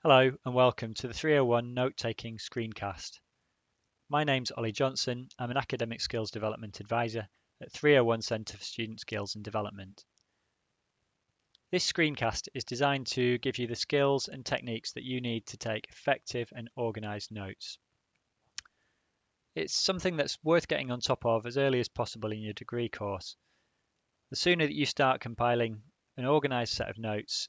Hello and welcome to the 301 Note-Taking Screencast. My name's Ollie Johnson. I'm an Academic Skills Development Advisor at 301 Centre for Student Skills and Development. This screencast is designed to give you the skills and techniques that you need to take effective and organised notes. It's something that's worth getting on top of as early as possible in your degree course. The sooner that you start compiling an organised set of notes,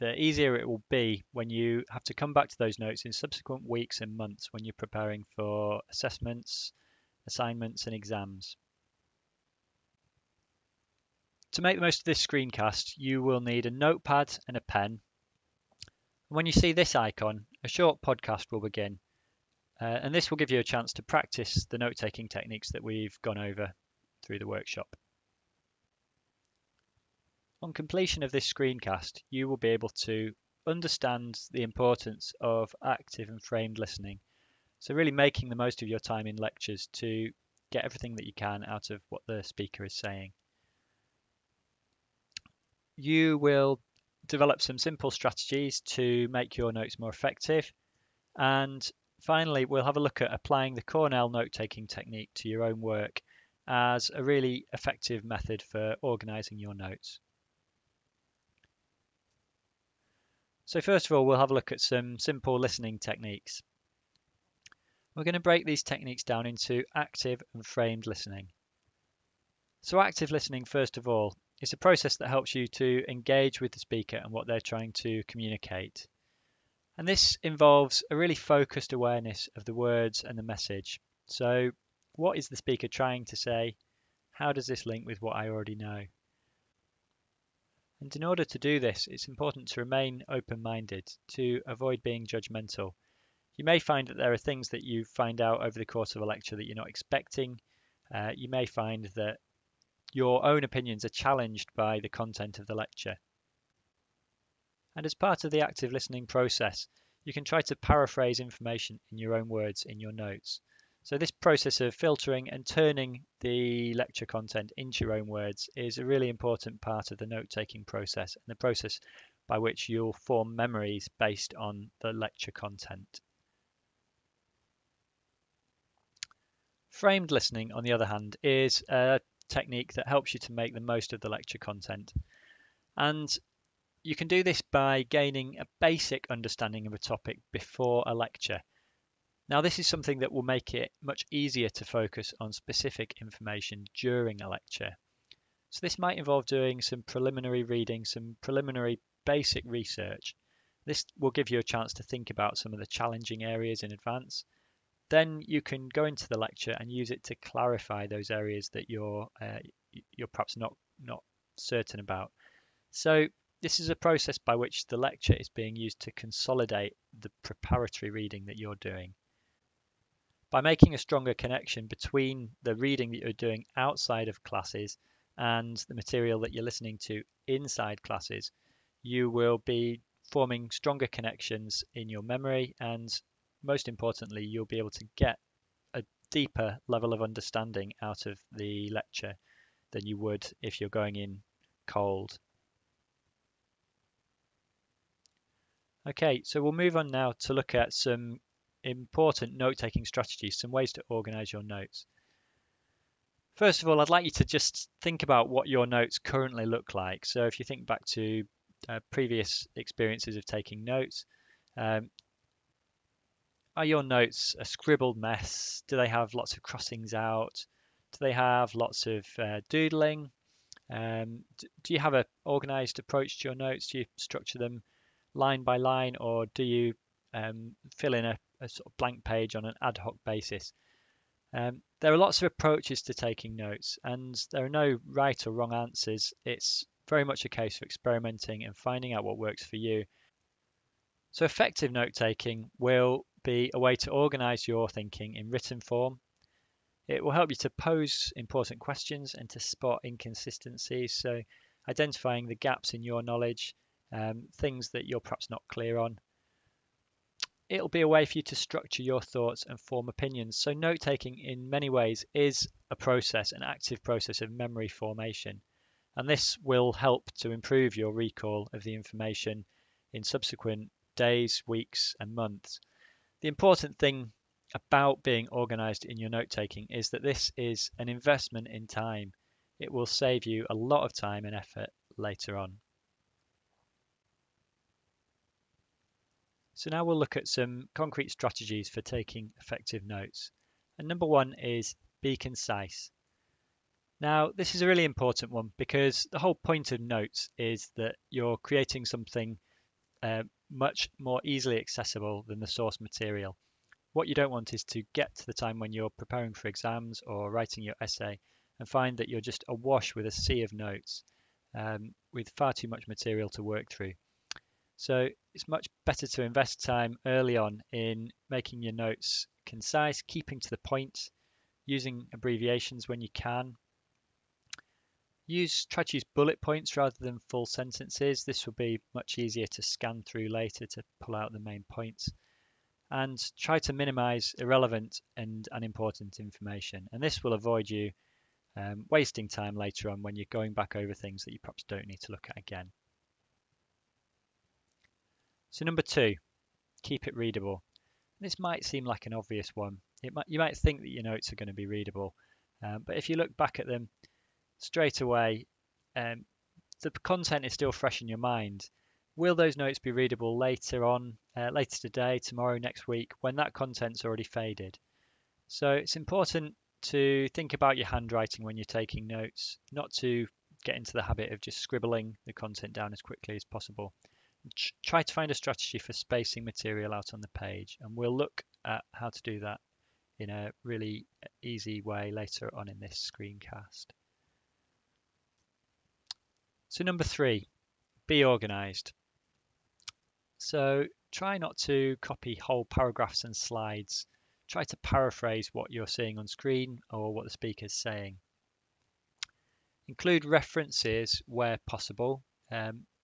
the easier it will be when you have to come back to those notes in subsequent weeks and months when you're preparing for assessments, assignments and exams. To make the most of this screencast, you will need a notepad and a pen. When you see this icon, a short podcast will begin, and this will give you a chance to practice the note-taking techniques that we've gone over through the workshop. On completion of this screencast, you will be able to understand the importance of active and framed listening. So really making the most of your time in lectures to get everything that you can out of what the speaker is saying. You will develop some simple strategies to make your notes more effective. And finally, we'll have a look at applying the Cornell note-taking technique to your own work as a really effective method for organising your notes. So first of all, we'll have a look at some simple listening techniques. We're going to break these techniques down into active and framed listening. So active listening, first of all, is a process that helps you to engage with the speaker and what they're trying to communicate. And this involves a really focused awareness of the words and the message. So what is the speaker trying to say? How does this link with what I already know? And in order to do this, it's important to remain open-minded, to avoid being judgmental. You may find that there are things that you find out over the course of a lecture that you're not expecting. You may find that your own opinions are challenged by the content of the lecture. And as part of the active listening process, you can try to paraphrase information in your own words in your notes. So this process of filtering and turning the lecture content into your own words is a really important part of the note-taking process and the process by which you'll form memories based on the lecture content. Framed listening, on the other hand, is a technique that helps you to make the most of the lecture content. And you can do this by gaining a basic understanding of a topic before a lecture. Now, this is something that will make it much easier to focus on specific information during a lecture. So this might involve doing some preliminary reading, some preliminary basic research. This will give you a chance to think about some of the challenging areas in advance. Then you can go into the lecture and use it to clarify those areas that you're perhaps not certain about. So this is a process by which the lecture is being used to consolidate the preparatory reading that you're doing. By making a stronger connection between the reading that you're doing outside of classes and the material that you're listening to inside classes, you will be forming stronger connections in your memory, and most importantly, you'll be able to get a deeper level of understanding out of the lecture than you would if you're going in cold. Okay, so we'll move on now to look at some important note-taking strategies, some ways to organise your notes. First of all, I'd like you to just think about what your notes currently look like. So if you think back to previous experiences of taking notes, are your notes a scribbled mess? Do they have lots of crossings out? Do they have lots of doodling? Do you have an organised approach to your notes? Do you structure them line by line, or do you fill in a sort of blank page on an ad hoc basis? There are lots of approaches to taking notes, and there are no right or wrong answers. It's very much a case of experimenting and finding out what works for you. So effective note-taking will be a way to organise your thinking in written form. It will help you to pose important questions and to spot inconsistencies, so identifying the gaps in your knowledge, things that you're perhaps not clear on. It'll be a way for you to structure your thoughts and form opinions. So note-taking in many ways is a process, an active process of memory formation. And this will help to improve your recall of the information in subsequent days, weeks, and months. The important thing about being organised in your note taking is that this is an investment in time. It will save you a lot of time and effort later on. So now we'll look at some concrete strategies for taking effective notes. And number one is be concise. Now, this is a really important one because the whole point of notes is that you're creating something much more easily accessible than the source material. What you don't want is to get to the time when you're preparing for exams or writing your essay and find that you're just awash with a sea of notes with far too much material to work through. So it's much better to invest time early on in making your notes concise, keeping to the point, using abbreviations when you can. Try to use bullet points rather than full sentences. This will be much easier to scan through later to pull out the main points. And try to minimize irrelevant and unimportant information. And this will avoid you wasting time later on when you're going back over things that you perhaps don't need to look at again. So number two, keep it readable. This might seem like an obvious one. You might think that your notes are going to be readable, but if you look back at them straight away, the content is still fresh in your mind. Will those notes be readable later on, later today, tomorrow, next week, when that content's already faded? So it's important to think about your handwriting when you're taking notes, not to get into the habit of just scribbling the content down as quickly as possible. Try to find a strategy for spacing material out on the page, and we'll look at how to do that in a really easy way later on in this screencast. So number three, be organised. So try not to copy whole paragraphs and slides. Try to paraphrase what you're seeing on screen or what the speaker's saying. Include references where possible.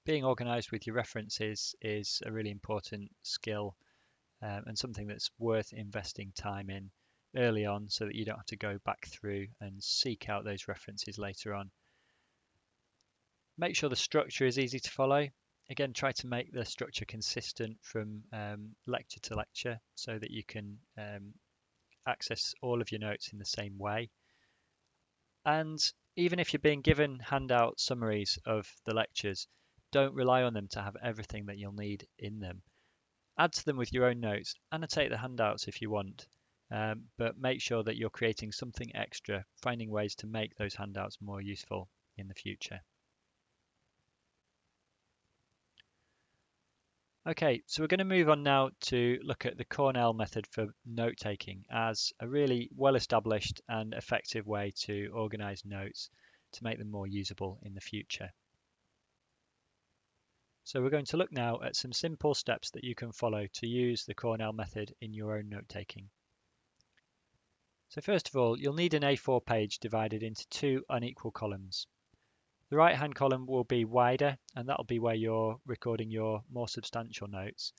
Being organised with your references is a really important skill and something that's worth investing time in early on so that you don't have to go back through and seek out those references later on. Make sure the structure is easy to follow. Again, try to make the structure consistent from lecture to lecture so that you can access all of your notes in the same way. And even if you're being given handout summaries of the lectures, don't rely on them to have everything that you'll need in them. Add to them with your own notes, annotate the handouts if you want, but make sure that you're creating something extra, finding ways to make those handouts more useful in the future. Okay, so we're going to move on now to look at the Cornell method for note-taking as a really well-established and effective way to organise notes to make them more usable in the future. So we're going to look now at some simple steps that you can follow to use the Cornell method in your own note-taking. So first of all, you'll need an A4 page divided into two unequal columns. The right-hand column will be wider, and that'll be where you're recording your more substantial notes.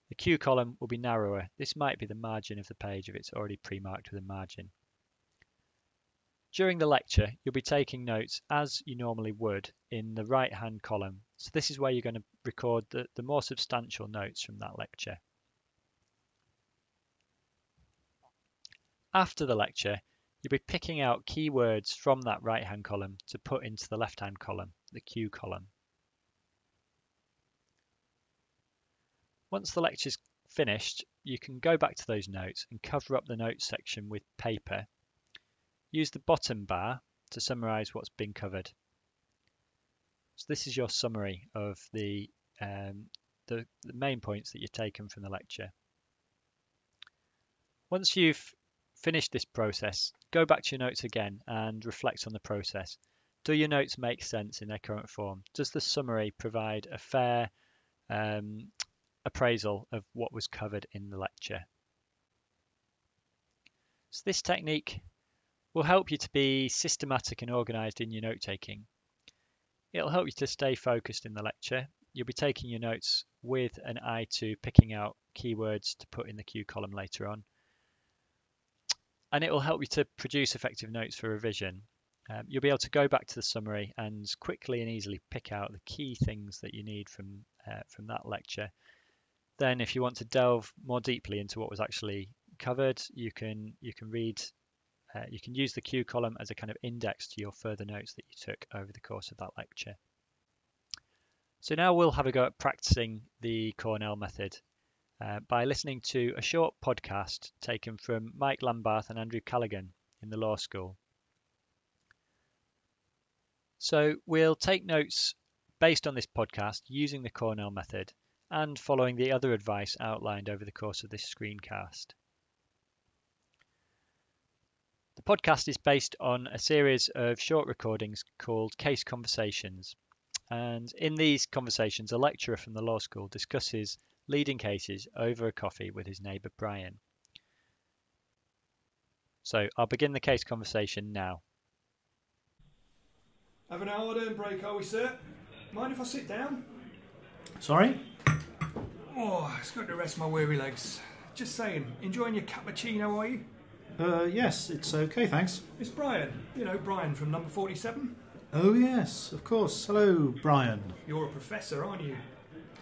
The Q column will be narrower. This might be the margin of the page if it's already pre-marked with a margin. During the lecture, you'll be taking notes as you normally would in the right-hand column. So this is where you're going to record the more substantial notes from that lecture. After the lecture, you'll be picking out keywords from that right-hand column to put into the left-hand column, the Q column. Once the lecture's finished, you can go back to those notes and cover up the notes section with paper. Use the bottom bar to summarise what's been covered. So this is your summary of the main points that you've taken from the lecture. Once you've finished this process, go back to your notes again and reflect on the process. Do your notes make sense in their current form? Does the summary provide a fair appraisal of what was covered in the lecture? So this technique will help you to be systematic and organised in your note-taking. It'll help you to stay focused in the lecture. You'll be taking your notes with an eye to picking out keywords to put in the Q column later on. And it will help you to produce effective notes for revision. You'll be able to go back to the summary and quickly and easily pick out the key things that you need from that lecture Then if you want to delve more deeply into what was actually covered, you can read, you can use the Q column as a kind of index to your further notes that you took over the course of that lecture. So now we'll have a go at practicing the Cornell method by listening to a short podcast taken from Mike Lambarth and Andrew Callaghan in the law school. So we'll take notes based on this podcast using the Cornell method and following the other advice outlined over the course of this screencast. The podcast is based on a series of short recordings called Case Conversations, and in these conversations a lecturer from the law school discusses leading cases over a coffee with his neighbour Brian. So I'll begin the case conversation now. Have an hour and break, are we, sir? Mind if I sit down? Sorry? Oh, it's good to rest my weary legs. Just saying, enjoying your cappuccino, are you? Yes, it's okay, thanks. It's Brian. You know, Brian from number 47. Oh, yes, of course. Hello, Brian. You're a professor, aren't you?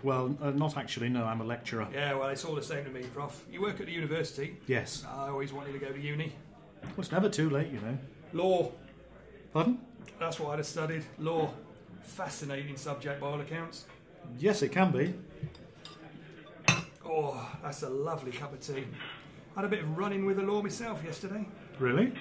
Well, not actually, no, I'm a lecturer. Yeah, well, it's all the same to me, Prof. You work at the university. Yes. I always wanted to go to uni. Well, it's never too late, you know. Law. Pardon? That's what I'd have studied. Law. Fascinating subject by all accounts. Yes, it can be. Oh, that's a lovely cup of tea. Had a bit of running with the law myself yesterday. Really?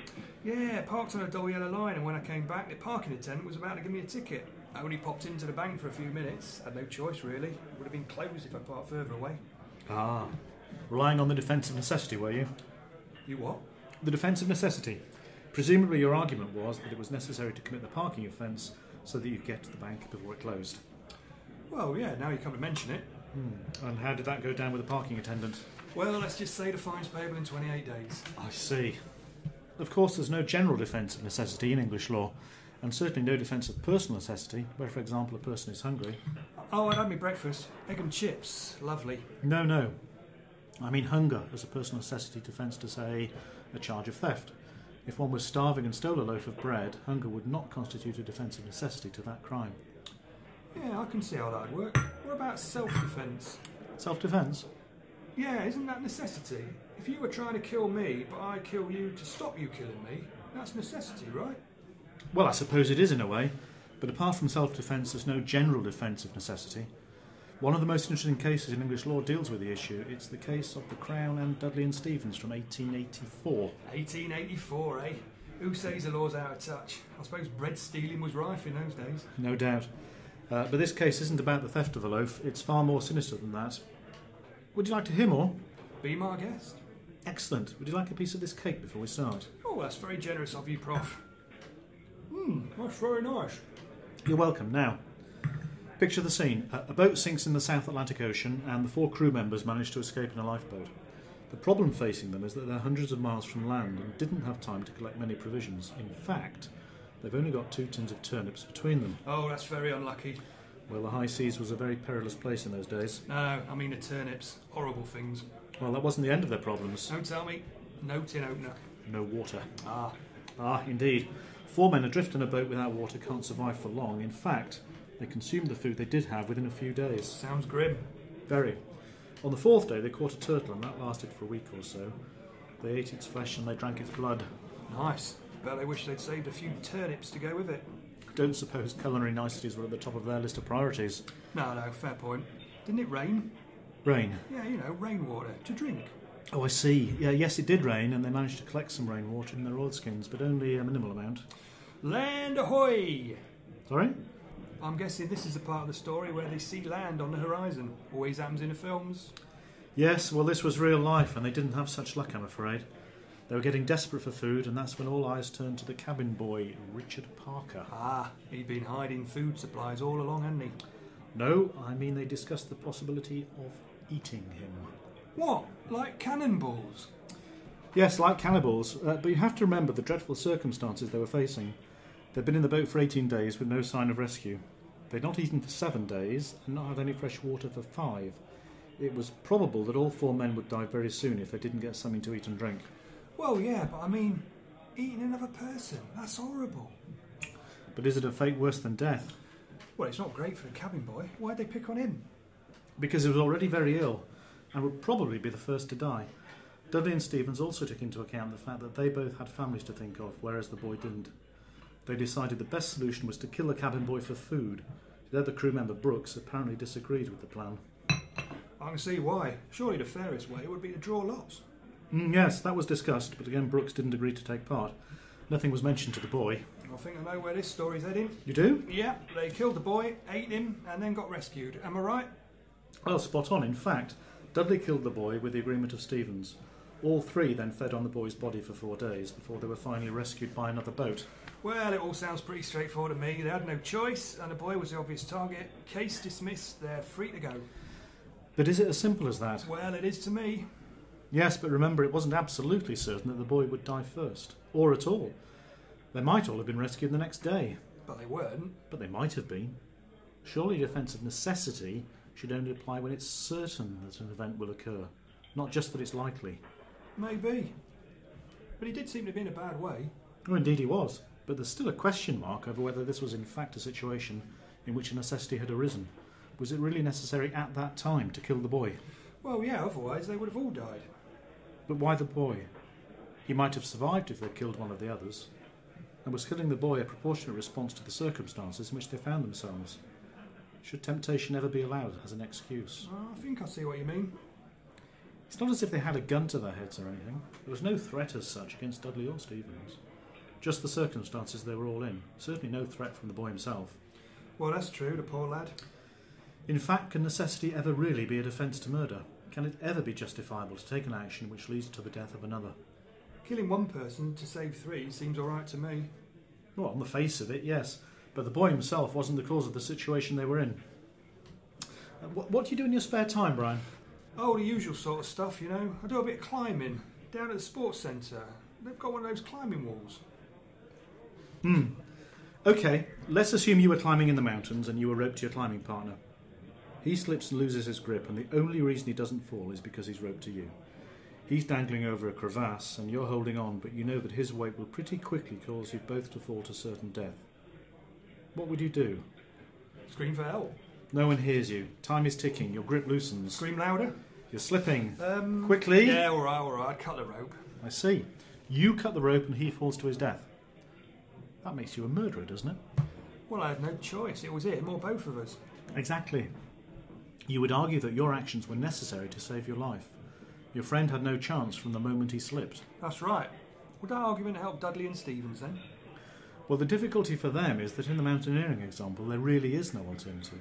Yeah, parked on a dull yellow line, and when I came back, the parking attendant was about to give me a ticket. I only popped into the bank for a few minutes. Had no choice, really. It would have been closed if I parked further away. Ah. Relying on the defence of necessity, were you? You what? The defence of necessity. Presumably your argument was that it was necessary to commit the parking offence so that you could get to the bank before it closed. Well, yeah, now you come to mention it. And how did that go down with the parking attendant? Well, let's just say the fine's payable in 28 days. I see. Of course, there's no general defence of necessity in English law, and certainly no defence of personal necessity, where, for example, a person is hungry. Oh, I'd had me breakfast. Egg and chips. Lovely. No. I mean hunger as a personal necessity defence to, say, a charge of theft. If one was starving and stole a loaf of bread, hunger would not constitute a defence of necessity to that crime. Yeah, I can see how that'd work. What about self-defence? Self-defence? Yeah, isn't that necessity? If you were trying to kill me, but I kill you to stop you killing me, that's necessity, right? Well, I suppose it is in a way, but apart from self-defence, there's no general defence of necessity. One of the most interesting cases in English law deals with the issue. It's the case of the Crown and Dudley and Stevens from 1884. 1884, eh? Who says the law's out of touch? I suppose bread stealing was rife in those days. No doubt. But this case isn't about the theft of a loaf. It's far more sinister than that. Would you like to hear more? Be my guest. Excellent. Would you like a piece of this cake before we start? Oh, that's very generous of you, Prof. That's very nice. You're welcome. Now, picture the scene. A boat sinks in the South Atlantic Ocean and the 4 crew members manage to escape in a lifeboat. The problem facing them is that they're hundreds of miles from land and didn't have time to collect many provisions. In fact, they've only got 2 tins of turnips between them. Oh, that's very unlucky. Well, the high seas was a very perilous place in those days. No, I mean the turnips. Horrible things. Well, that wasn't the end of their problems. Don't tell me. No tin opener. No water. Ah, Indeed. 4 men adrift in a boat without water can't survive for long. In fact, they consumed the food they did have within a few days. sounds grim. Very. On the 4th day, they caught a turtle, and that lasted for a week or so. They ate its flesh and they drank its blood. Nice. Bet they wish they'd saved a few turnips to go with it. Don't suppose culinary niceties were at the top of their list of priorities. No, fair point. Didn't it rain? Rain. Yeah, you know, rainwater to drink. Oh, I see. Yes, it did rain, and they managed to collect some rainwater in their oilskins, but only a minimal amount. Land ahoy! Sorry? I'm guessing this is the part of the story where they see land on the horizon. Always happens in the films. Yes, well, this was real life, and they didn't have such luck, I'm afraid. They were getting desperate for food, and that's when all eyes turned to the cabin boy, Richard Parker. Ah, he'd been hiding food supplies all along, hadn't he? No, I mean they discussed the possibility of eating him. What? Like cannonballs? Yes, like cannibals, but you have to remember the dreadful circumstances they were facing. They'd been in the boat for 18 days with no sign of rescue. They'd not eaten for 7 days and not had any fresh water for 5. It was probable that all 4 men would die very soon if they didn't get something to eat and drink. Well, yeah, but I mean, eating another person, that's horrible. But is it a fate worse than death? Well, it's not great for the cabin boy. Why'd they pick on him? Because he was already very ill. and would probably be the first to die. Dudley and Stevens also took into account the fact that they both had families to think of, whereas the boy didn't. They decided the best solution was to kill the cabin boy for food. The other crew member, Brooks, apparently disagreed with the plan. I can see why. Surely the fairest way would be to draw lots. Yes, that was discussed, but again Brooks didn't agree to take part. Nothing was mentioned to the boy. I think I know where this story's heading. You do? Yeah, they killed the boy, ate him, and then got rescued. Am I right? Well, spot on. In fact, Dudley killed the boy with the agreement of Stevens. All three then fed on the boy's body for 4 days before they were finally rescued by another boat. Well, it all sounds pretty straightforward to me. They had no choice, and the boy was the obvious target. Case dismissed. They're free to go. But is it as simple as that? Well, it is to me. Yes, but remember, it wasn't absolutely certain that the boy would die first, or at all. They might all have been rescued the next day. But they weren't. But they might have been. Surely defence of necessity should only apply when it's certain that an event will occur, not just that it's likely. Maybe. But he did seem to be in a bad way. Oh, indeed he was. But there's still a question mark over whether this was in fact a situation in which a necessity had arisen. Was it really necessary at that time to kill the boy? Well, yeah, otherwise they would have all died. But why the boy? He might have survived if they'd killed one of the others. And was killing the boy a proportionate response to the circumstances in which they found themselves? Should temptation ever be allowed as an excuse? I think I see what you mean. It's not as if they had a gun to their heads or anything. There was no threat as such against Dudley or Stevens. Just the circumstances they were all in. Certainly no threat from the boy himself. Well, that's true, the poor lad. In fact, can necessity ever really be a defence to murder? Can it ever be justifiable to take an action which leads to the death of another? Killing one person to save 3 seems alright to me. Well, on the face of it, yes. But the boy himself wasn't the cause of the situation they were in. What do you do in your spare time, Brian? Oh, the usual sort of stuff, you know. I do a bit of climbing. Down at the sports centre. They've got one of those climbing walls. OK, let's assume you were climbing in the mountains and you were roped to your climbing partner. He slips and loses his grip, and the only reason he doesn't fall is because he's roped to you. He's dangling over a crevasse and you're holding on, but you know that his weight will pretty quickly cause you both to fall to certain death. What would you do? Scream for help. No one hears you. Time is ticking. Your grip loosens. Scream louder. You're slipping. Quickly. Yeah, alright. Cut the rope. I see. You cut the rope and he falls to his death. That makes you a murderer, doesn't it? Well, I had no choice. It was him or both of us. Exactly. You would argue that your actions were necessary to save your life. Your friend had no chance from the moment he slipped. That's right. Would that argument help Dudley and Stevens then? Well, the difficulty for them is that in the mountaineering example, there really is no alternative.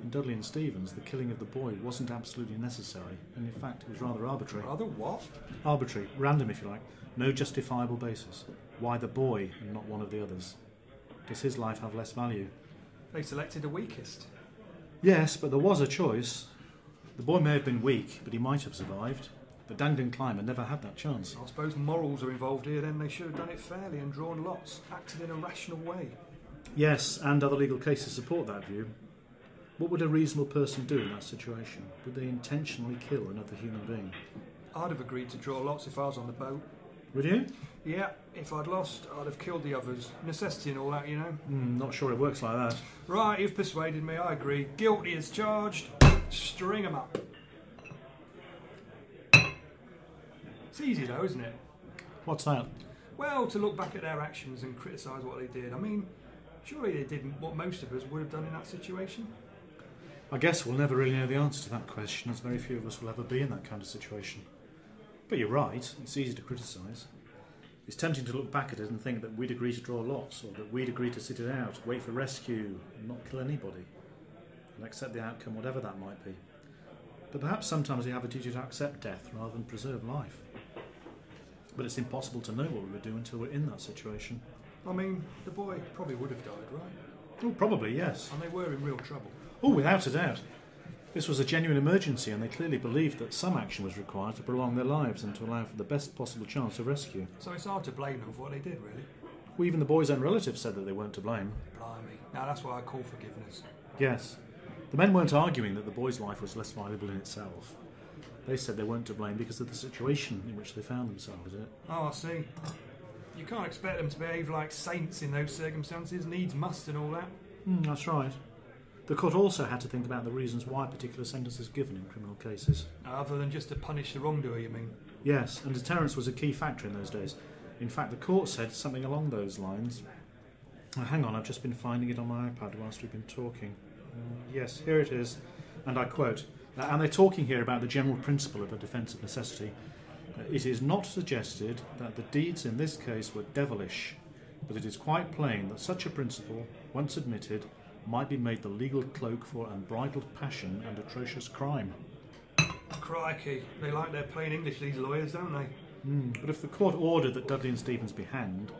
In Dudley and Stevens, the killing of the boy wasn't absolutely necessary, and in fact, it was rather arbitrary. Rather what? Arbitrary, random if you like. No justifiable basis. Why the boy and not one of the others? Does his life have less value? They selected the weakest. Yes, but there was a choice. The boy may have been weak, but he might have survived. The dangling climber never had that chance. I suppose morals are involved here, then they should have done it fairly and drawn lots, acted in a rational way. Yes, and other legal cases support that view. What would a reasonable person do in that situation? Would they intentionally kill another human being? I'd have agreed to draw lots if I was on the boat. Would you? Yeah, if I'd lost, I'd have killed the others. Necessity and all that, you know. Not sure it works like that. Right, you've persuaded me, I agree. Guilty as charged. String 'em up. It's easy though, isn't it? What's that? Well, to look back at their actions and criticise what they did. I mean, surely they did what most of us would have done in that situation. I guess we'll never really know the answer to that question, as very few of us will ever be in that kind of situation. But you're right, it's easy to criticise. It's tempting to look back at it and think that we'd agree to draw lots, or that we'd agree to sit it out, wait for rescue, and not kill anybody, and accept the outcome, whatever that might be. But perhaps sometimes we have a duty to accept death rather than preserve life. But it's impossible to know what we would do until we're in that situation. I mean, the boy probably would have died, right? Oh, probably, yes. And they were in real trouble. Oh, without a doubt. This was a genuine emergency, and they clearly believed that some action was required to prolong their lives and to allow for the best possible chance of rescue. So it's hard to blame them for what they did, really. Well, even the boy's own relatives said that they weren't to blame. Blimey. Now that's why I call forgiveness. Yes. The men weren't arguing that the boy's life was less valuable in itself. They said they weren't to blame because of the situation in which they found themselves in it. Oh, I see. You can't expect them to behave like saints in those circumstances. Needs must and all that. That's right. The court also had to think about the reasons why a particular sentence is given in criminal cases. Other than just to punish the wrongdoer, you mean? Yes, and deterrence was a key factor in those days. In fact, the court said something along those lines. Hang on, I've just been finding it on my iPad whilst we've been talking. Yes, here it is, and I quote, and they're talking here about the general principle of a defence of necessity. It is not suggested that the deeds in this case were devilish, but it is quite plain that such a principle, once admitted, might be made the legal cloak for unbridled passion and atrocious crime. Crikey, they like their plain English, these lawyers, don't they? But if the court ordered that Dudley and Stevens be hanged,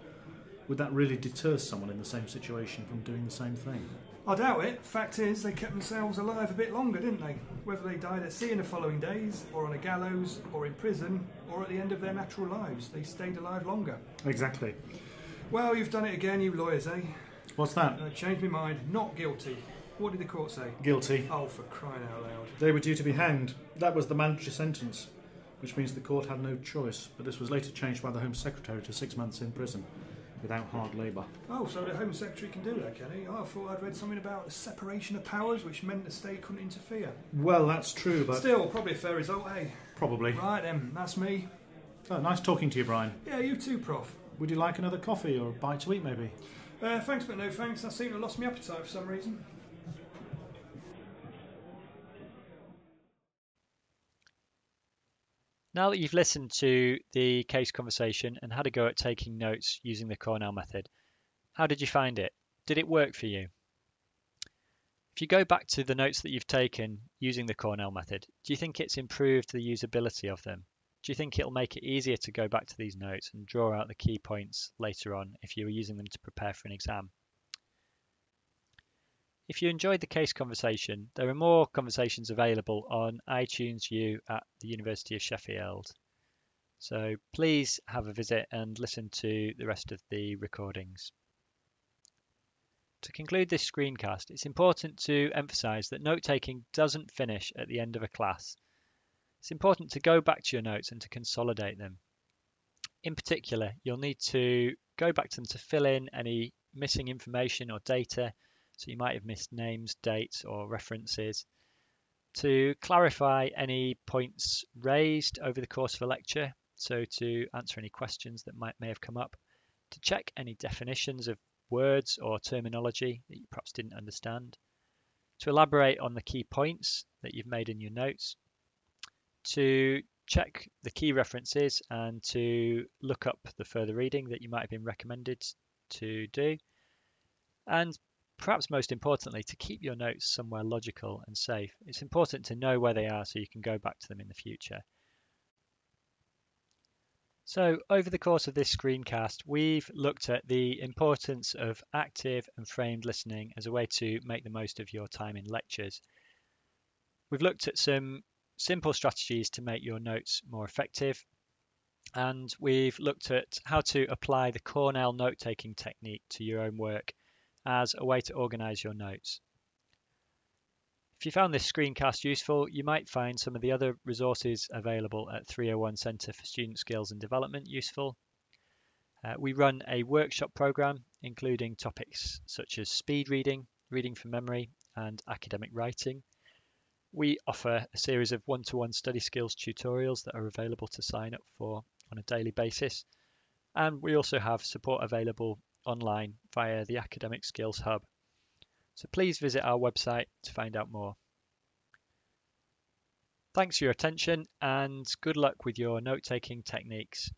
would that really deter someone in the same situation from doing the same thing? I doubt it. Fact is, they kept themselves alive a bit longer, didn't they? Whether they died at sea in the following days, or on a gallows, or in prison, or at the end of their natural lives, they stayed alive longer. Exactly. Well, you've done it again, you lawyers, eh? What's that? Changed my mind. Not guilty. What did the court say? Guilty. Oh, for crying out loud. They were due to be hanged. That was the mandatory sentence, which means the court had no choice, but this was later changed by the Home Secretary to 6 months in prison, without hard labour. Oh, so the Home Secretary can do that, can he? Oh, I thought I'd read something about the separation of powers, which meant the state couldn't interfere. Well, that's true, but... Still, probably a fair result, eh? Probably. Right then, that's me. Oh, nice talking to you, Brian. Yeah, you too, Prof. Would you like another coffee or a bite to eat, maybe? Thanks, but no thanks. I seem to have lost my appetite for some reason. Now that you've listened to the case conversation and had a go at taking notes using the Cornell method, how did you find it? Did it work for you? If you go back to the notes that you've taken using the Cornell method, do you think it's improved the usability of them? Do you think it'll make it easier to go back to these notes and draw out the key points later on if you were using them to prepare for an exam? If you enjoyed the case conversation, there are more conversations available on iTunes U at the University of Sheffield. So please have a visit and listen to the rest of the recordings. To conclude this screencast, it's important to emphasise that note-taking doesn't finish at the end of a class. It's important to go back to your notes and to consolidate them. In particular, you'll need to go back to them to fill in any missing information or data. So you might have missed names, dates, or references. To clarify any points raised over the course of a lecture, so to answer any questions that may have come up. To check any definitions of words or terminology that you perhaps didn't understand. To elaborate on the key points that you've made in your notes. To check the key references and to look up the further reading that you might have been recommended to do. And perhaps most importantly, to keep your notes somewhere logical and safe. It's important to know where they are so you can go back to them in the future. So over the course of this screencast, we've looked at the importance of active and framed listening as a way to make the most of your time in lectures. We've looked at some simple strategies to make your notes more effective, and we've looked at how to apply the Cornell note-taking technique to your own work as a way to organise your notes. If you found this screencast useful, you might find some of the other resources available at 301 Centre for Student Skills and Development useful. We run a workshop programme including topics such as speed reading, reading from memory, and academic writing. We offer a series of one-to-one study skills tutorials that are available to sign up for on a daily basis. And we also have support available online via the Academic Skills Hub. So please visit our website to find out more. Thanks for your attention and good luck with your note-taking techniques.